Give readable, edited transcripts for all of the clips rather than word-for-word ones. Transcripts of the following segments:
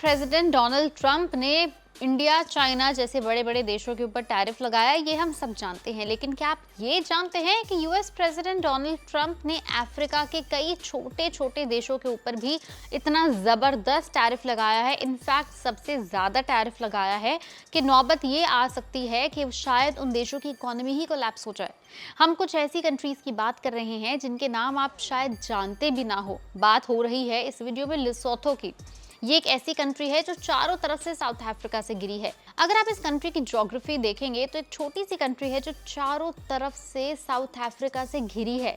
President Donald Trump ने India, China जैसे बड़े बड़े देशों के ऊपर टैरिफ लगाया, ये हम सब जानते हैं। लेकिन क्या आप ये जानते हैं कि यूएस प्रेसिडेंट डोनाल्ड ट्रंप ने अफ्रीका के कई छोटे छोटे देशों के ऊपर भी इतना जबरदस्त टैरिफ लगाया है, इनफैक्ट सबसे ज्यादा टैरिफ लगाया है कि नौबत ये आ सकती है कि शायद उन देशों की इकोनॉमी ही कोलैप्स हो जाए। हम कुछ ऐसी कंट्रीज की बात कर रहे हैं जिनके नाम आप शायद जानते भी ना हो। बात हो रही है इस वीडियो में लिसोथो की। ये एक ऐसी कंट्री है जो चारों तरफ से साउथ अफ्रीका से घिरी है। अगर आप इस कंट्री की ज्योग्राफी देखेंगे तो एक छोटी सी कंट्री है जो चारों तरफ से साउथ अफ्रीका से घिरी है।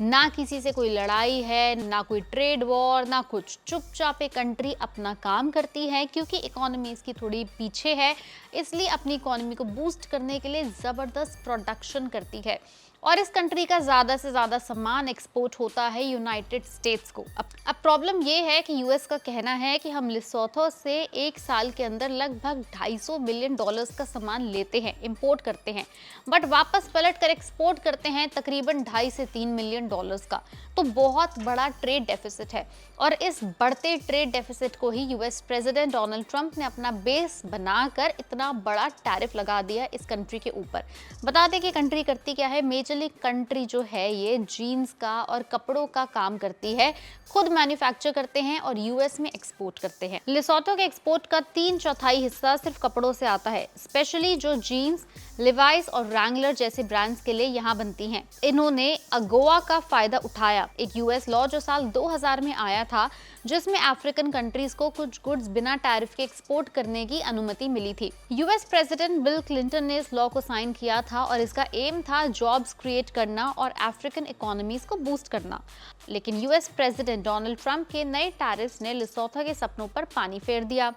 ना किसी से कोई लड़ाई है, ना कोई ट्रेड वॉर, ना कुछ। चुपचाप एक कंट्री अपना काम करती है क्योंकि इकोनॉमी इसकी थोड़ी पीछे है, इसलिए अपनी इकोनॉमी को बूस्ट करने के लिए जबरदस्त प्रोडक्शन करती है। और इस कंट्री का ज्यादा से ज्यादा सामान एक्सपोर्ट होता है यूनाइटेड स्टेट्स को। अब प्रॉब्लम ये है कि यूएस का कहना है कि हम लिसोथो से एक साल के अंदर लगभग 250 मिलियन डॉलर्स का सामान लेते हैं, इंपोर्ट करते हैं, बट वापस पलट कर एक्सपोर्ट करते हैं तकरीबन 2.5 से 3 मिलियन डॉलर्स का। तो बहुत बड़ा ट्रेड डेफिसिट है और इस बढ़ते ट्रेड डेफिसिट को ही यूएस प्रेसिडेंट डोनाल्ड ट्रंप ने अपना बेस बनाकर इतना बड़ा टैरिफ लगा दिया इस कंट्री के ऊपर। बता दें कि कंट्री करती क्या है। मेजरली कंट्री जो है ये जीन्स का और कपड़ों का काम करती है, खुद मैन्युफैक्चर करते हैं और यूएस में एक्सपोर्ट करते हैं। लिसोथो के एक्सपोर्ट का 3/4 हिस्सा सिर्फ कपड़ों से आता है, स्पेशली जो जीन्स, लिवाइस और रैंगलर जैसे ब्रांड्स के लिए यहाँ बनती हैं। इन्होंने अगोवा का फायदा उठाया, एक यूएस लॉ जो साल 2000 में आया था, जिसमें अफ्रीकन कंट्रीज को कुछ गुड्स बिना टैरिफ के एक्सपोर्ट करने की अनुमति मिली थी। यूएस प्रेसिडेंट बिल क्लिंटन ने इस लॉ को साइन किया था और इसका एम था जॉब्स क्रिएट करना और अफ्रीकन इकोनॉमीज को बूस्ट करना। लेकिन यूएस प्रेसिडेंट डोनाल्ड ट्रंप के नए टैरिफ्स ने लिसोथो के सपनों पर पानी फेर दिया।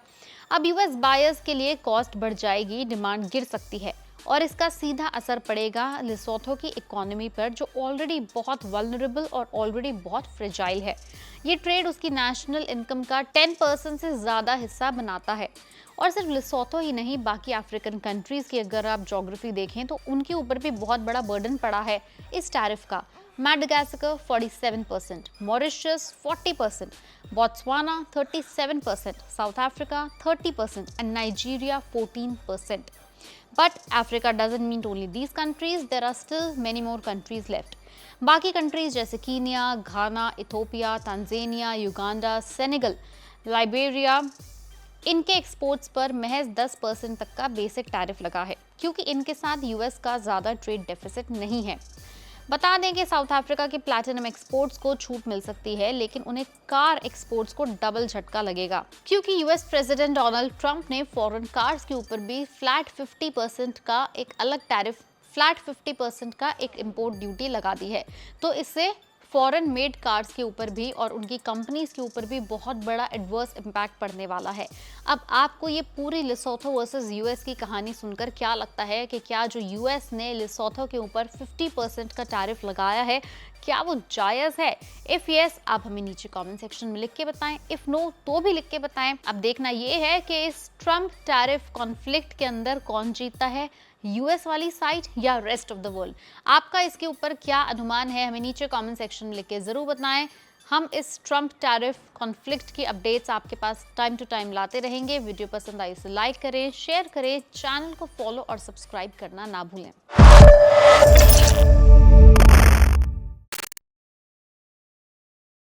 अब यूएस बायर्स के लिए कॉस्ट बढ़ जाएगी, डिमांड गिर सकती है और इसका सीधा असर पड़ेगा लिसोथो की इकोनॉमी पर, जो ऑलरेडी बहुत वल्नरेबल और ऑलरेडी बहुत फ्रेजाइल है। ये ट्रेड उसकी नेशनल इनकम का 10% से ज़्यादा हिस्सा बनाता है। और सिर्फ लिसोथो ही नहीं, बाकी अफ्रीकन कंट्रीज़ की अगर आप ज्योग्राफी देखें तो उनके ऊपर भी बहुत बड़ा बर्डन पड़ा है इस टैरिफ का। Madagascar 47%, Mauritius 40%, Botswana 37%, south Africa 30% and Nigeria 14%. But Africa doesn't mean only these countries, there are still many more countries left. बाकी कंट्रीज जैसे Kenya, Ghana, Ethiopia, Tanzania, Uganda, Senegal, Liberia, इनके exports पर महज 10% तक का basic tariff लगा है क्योंकि इनके साथ यूएस का ज़्यादा ट्रेड डेफिसिट नहीं है। बता दें कि साउथ अफ्रीका के प्लैटिनम एक्सपोर्ट्स को छूट मिल सकती है, लेकिन उन्हें कार एक्सपोर्ट्स को डबल झटका लगेगा क्योंकि यूएस प्रेसिडेंट डोनाल्ड ट्रंप ने फॉरेन कार्स के ऊपर भी फ्लैट 50% का एक अलग टैरिफ, फ्लैट 50% का एक इंपोर्ट ड्यूटी लगा दी है। तो इससे फॉरेन मेड कार्स के ऊपर भी और उनकी कंपनीज के ऊपर भी बहुत बड़ा एडवर्स इम्पैक्ट पड़ने वाला है। अब आपको ये पूरी लिसोथो वर्सेस यूएस की कहानी सुनकर क्या लगता है कि क्या जो यूएस ने लिसोथो के ऊपर 50% का टैरिफ लगाया है, क्या वो जायज़ है? इफ़ यस, आप हमें नीचे कमेंट सेक्शन में लिख के बताएं, इफ़ नो तो भी लिख के बताएं। अब देखना ये है कि इस ट्रंप टैरिफ कॉन्फ्लिक्ट के अंदर कौन जीतता है, यूएस वाली साइड या रेस्ट ऑफ द वर्ल्ड। आपका इसके ऊपर क्या अनुमान है, हमें नीचे कमेंट सेक्शन में लिख के ज़रूर बताएं। हम इस ट्रंप टैरिफ कॉन्फ्लिक्ट की अपडेट्स आपके पास टाइम टू टाइम लाते रहेंगे। वीडियो पसंद आई तो लाइक करें, शेयर करें, चैनल को फॉलो और सब्सक्राइब करना ना भूलें।